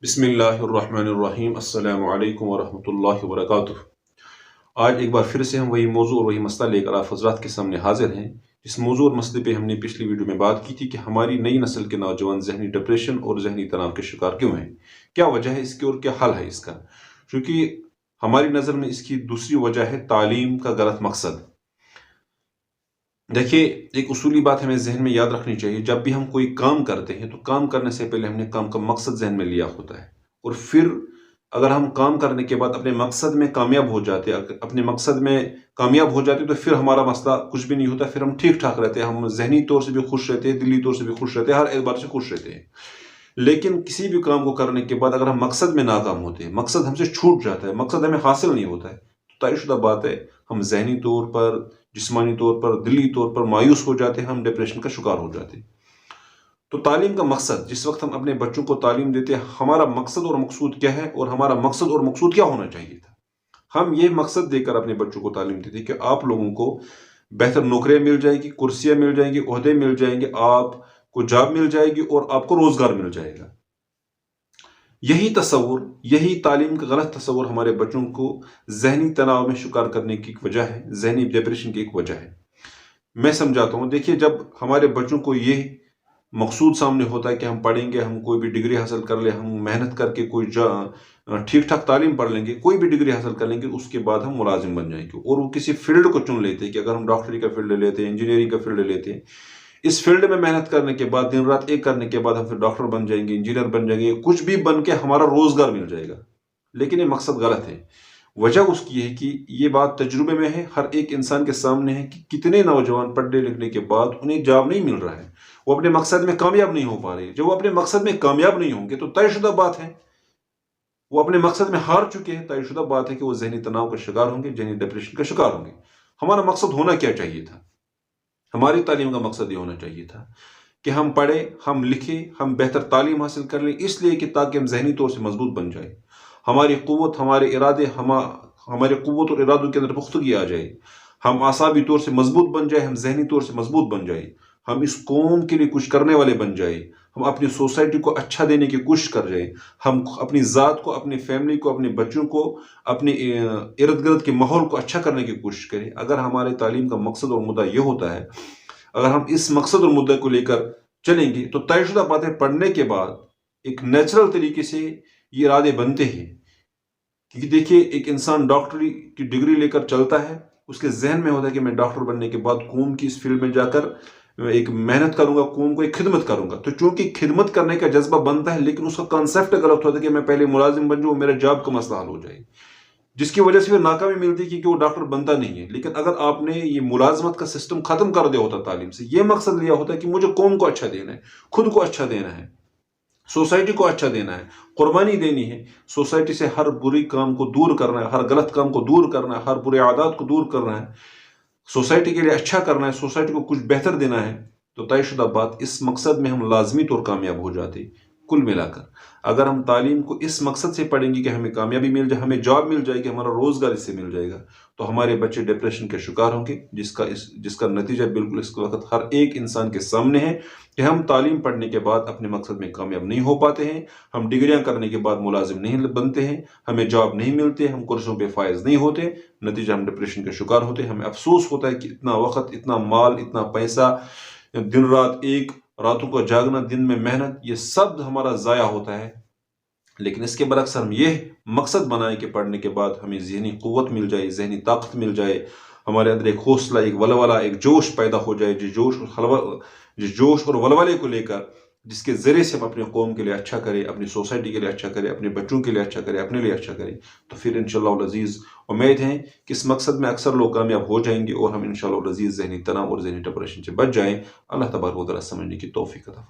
बिस्मिल्लाहिर्रहमानिर्रहीम अस्सलामु अलैकुम वरहमतुल्लाहि वबरकातुह। आज एक बार फिर से हम वही मौजू और वही मसला लेकर आप हज़रात के सामने हाजिर हैं। इस मौजू और मसले पे हमने पिछली वीडियो में बात की थी कि हमारी नई नस्ल के नौजवान जहनी डिप्रेशन और जहनी तनाव के शिकार क्यों हैं, क्या वजह है इसकी और क्या हल है इसका। क्योंकि हमारी नज़र में इसकी दूसरी वजह है तालीम का गलत मकसद। देखिए, एक उसूली बात हमें जहन में याद रखनी चाहिए, जब भी हम कोई काम करते हैं तो काम करने से पहले हमने काम का मकसद जहन में लिया होता है। और फिर अगर हम काम करने के बाद अपने मकसद में कामयाब हो जाते तो फिर हमारा मसला कुछ भी नहीं होता, फिर हम ठीक ठाक रहते हैं, हम जहनी तौर से भी खुश रहते हैं, दिली तौर से भी खुश रहते हैं, हर एतबार से खुश रहते हैं। लेकिन किसी भी काम को करने के बाद अगर हम मकसद में नाकाम होते हैं, मकसद हमसे छूट जाता है, मकसद हमें हासिल नहीं होता है, तो तयशुदा बात है हम जहनी तौर पर, जिस्मानी तौर पर, दिली तौर पर मायूस हो जाते हैं, हम डिप्रेशन का शिकार हो जाते हैं। तो तालीम का मकसद, जिस वक्त हम अपने बच्चों को तालीम देते हैं, हमारा मकसद और मकसूद क्या है और हमारा मकसद और मकसूद क्या होना चाहिए था। हम ये मकसद देकर अपने बच्चों को तालीम देते हैं कि आप लोगों को बेहतर नौकरियां मिल जाएगी, कुर्सियां मिल जाएंगी, ओहदे मिल जाएंगे, आपको जॉब मिल जाएगी और आपको रोजगार मिल जाएगा। यही तस्वुर, यही तालीम का गलत तस्वुर हमारे बच्चों को जहनी तनाव में शिकार करने की एक वजह है, जहनी डिप्रेशन की एक वजह है। मैं समझाता हूँ। देखिए, जब हमारे बच्चों को ये मकसूद सामने होता है कि हम पढ़ेंगे, हम कोई भी डिग्री हासिल कर ले, हम मेहनत करके कोई ठीक ठाक तालीम पढ़ लेंगे, कोई भी डिग्री हासिल कर लेंगे, उसके बाद हम मुलाजिम बन जाएंगे और वो किसी फील्ड को चुन लेते हैं कि अगर हम डॉक्टरी का फील्ड लेते हैं, इंजीनियरिंग का फील्ड लेते हैं, इस फील्ड में मेहनत करने के बाद, दिन रात एक करने के बाद हम फिर डॉक्टर बन जाएंगे, इंजीनियर बन जाएंगे, कुछ भी बन के हमारा रोजगार मिल जाएगा। लेकिन ये मकसद गलत है। वजह उसकी है कि ये बात तजुर्बे में है, हर एक इंसान के सामने है कि कितने नौजवान पढ़ने लिखने के बाद उन्हें जॉब नहीं मिल रहा है, वो अपने मकसद में कामयाब नहीं हो पा रहे। जब वो अपने मकसद में कामयाब नहीं होंगे तो तयशुदा बात है वो अपने मकसद में हार चुके हैं। तयशुदा बात है कि वो जहनी तनाव का शिकार होंगे, जहनी डिप्रेशन का शिकार होंगे। हमारा मकसद होना क्या चाहिए था? हमारी तालीम का मकसद ये होना चाहिए था कि हम पढ़े, हम लिखे, हम बेहतर तालीम हासिल कर लें, इसलिए कि ताकि हम जहनी तौर से मजबूत बन जाए, हमारी क़ुव्वत, हमारे इरादे, हमारे क़ुव्वत और इरादों के अंदर पुख्तगी आ जाए, हम आसाबी तौर से मजबूत बन जाए, हम जहनी तौर से मजबूत बन जाए, हम इस कौम के लिए कुछ करने वाले बन जाए, हम अपनी सोसाइटी को अच्छा देने की कोशिश कर जाए, हम अपनी ज़ात को, अपनी फैमिली को, अपने बच्चों को, अपने इर्द गिर्द के माहौल को अच्छा करने की कोशिश करें। अगर हमारे तालीम का मकसद और मुद्दा ये होता है, अगर हम इस मकसद और मुद्दे को लेकर चलेंगे तो तयशुदा बातें पढ़ने के बाद एक नेचुरल तरीके से ये इरादे बनते हैं। क्योंकि देखिए, एक इंसान डॉक्टरी की डिग्री लेकर चलता है, उसके जहन में होता है कि मैं डॉक्टर बनने के बाद कौम की इस फील्ड में जाकर एक मेहनत करूंगा, कौम को एक खिदमत करूंगा। तो चूंकि खिदमत करने का जज्बा बनता है, लेकिन उसका कॉन्सेप्ट गलत होता है कि मैं पहले मुलाजिम बन जाऊं, मेरा जॉब का मसला हल हो जाए, जिसकी वजह से फिर नाकामी मिलती है क्योंकि वो डॉक्टर बनता नहीं है। लेकिन अगर आपने ये मुलाजमत का सिस्टम खत्म कर दिया होता तालीम से, ये मकसद लिया होता है कि मुझे कौम को अच्छा देना है, खुद को अच्छा देना है, सोसाइटी को अच्छा देना है, कुर्बानी देनी है, सोसाइटी से हर बुरी काम को दूर करना है, हर गलत काम को दूर करना है, हर बुरे आदत को दूर करना है, सोसाइटी के लिए अच्छा करना है, सोसाइटी को कुछ बेहतर देना है, तो तयशुदा बात इस मकसद में हम लाजमी तौर कामयाब हो जाते। कुल मिलाकर अगर हम तालीम को इस मकसद से पढ़ेंगे कि हमें कामयाबी मिल जाए, हमें जॉब मिल जाएगी, हमारा रोजगार इससे मिल जाएगा, तो हमारे बच्चे डिप्रेशन के शिकार होंगे, जिसका नतीजा बिल्कुल इस वक्त हर एक इंसान के सामने है कि हम तालीम पढ़ने के बाद अपने मकसद में कामयाब नहीं हो पाते हैं, हम डिग्रियां करने के बाद मुलाजिम नहीं बनते हैं, हमें जॉब नहीं मिलते, हम कुर्सियों पे फायज नहीं होते, नतीजा हम डिप्रेशन के शिकार होते हैं। हमें अफसोस होता है कि इतना वक्त, इतना माल, इतना पैसा, दिन रात एक, रातों को जागना, दिन में मेहनत, ये सब हमारा ज़ाया होता है। लेकिन इसके बरक्स हम ये मकसद बनाएं कि पढ़ने के बाद हमें ज़हनी क़ुव्वत मिल जाए, ज़हनी ताकत मिल जाए, हमारे अंदर एक हौसला, एक वलवला, एक जोश पैदा हो जाए, जिस जोश और वलवले को लेकर, जिसके ज़रिए से हम अपने कौम के लिए अच्छा करें, अपनी सोसाइटी के लिए अच्छा करें, अपने बच्चों के लिए अच्छा करें, अपने लिए अच्छा करें, तो फिर इंशाअल्लाह अज़ीज़ उम्मीद है कि इस मकसद में अक्सर लोग कामयाब हो जाएंगे और हम इंशाअल्लाह अज़ीज़ ज़हनी तनाव और ज़हनी डिप्रेशन से बच जाएं। अल्लाह तबारक व तआला समझने की तौफीक अता